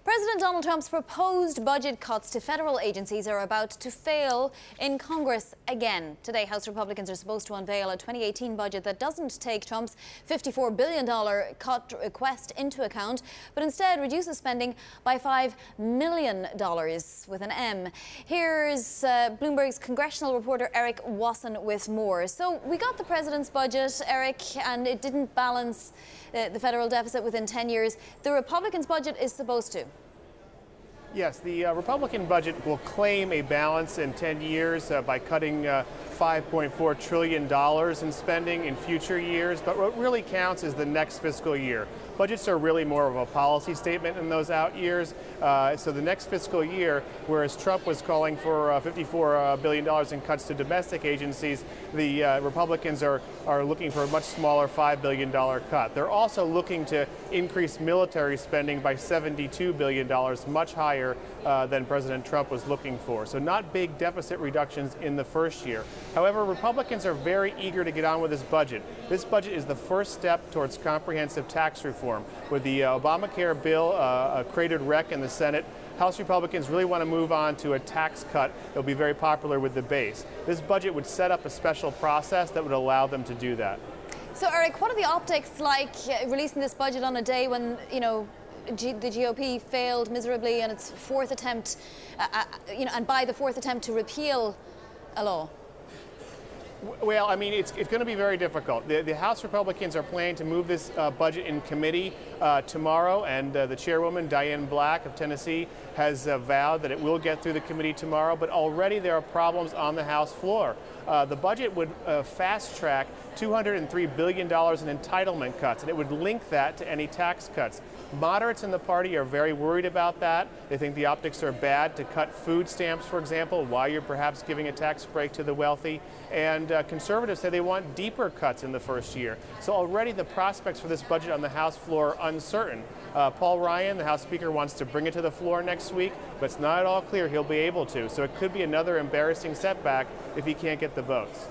President Donald Trump's proposed budget cuts to federal agencies are about to fail in Congress again. Today, House Republicans are supposed to unveil a 2018 budget that doesn't take Trump's $54 billion cut request into account, but instead reduces spending by $5 million with an M. Here's Bloomberg's congressional reporter Erik Wasson with more. So we got the president's budget, Erik, and it didn't balance the federal deficit within 10 years. The Republicans' budget is supposed to. Yes, the Republican budget will claim a balance in 10 years by cutting $5.4 trillion in spending in future years, but what really counts is the next fiscal year. Budgets are really more of a policy statement in those out years. So the next fiscal year, whereas Trump was calling for $54 billion in cuts to domestic agencies, the Republicans are looking for a much smaller $5 billion cut. They're also looking to increase military spending by $72 billion, much higher than President Trump was looking for. So not big deficit reductions in the first year. However, Republicans are very eager to get on with this budget. This budget is the first step towards comprehensive tax reform. With the Obamacare bill a created wreck in the Senate, House Republicans really want to move on to a tax cut that will be very popular with the base. This budget would set up a special process that would allow them to do that. So, Erik, what are the optics like releasing this budget on a day when, you know, the GOP failed miserably in its fourth attempt, and by the fourth attempt to repeal a law? Well, I mean, it's going to be very difficult. The House Republicans are planning to move this budget in committee tomorrow, and the chairwoman, Diane Black of Tennessee, has vowed that it will get through the committee tomorrow, but already there are problems on the House floor. The budget would fast-track $203 billion in entitlement cuts, and it would link that to any tax cuts. Moderates in the party are very worried about that. They think the optics are bad to cut food stamps, for example, while you're perhaps giving a tax break to the wealthy. And conservatives say they want deeper cuts in the first year. So already the prospects for this budget on the House floor are uncertain. Paul Ryan, the House Speaker, wants to bring it to the floor next week, but it's not at all clear he'll be able to. So it could be another embarrassing setback if he can't get the votes.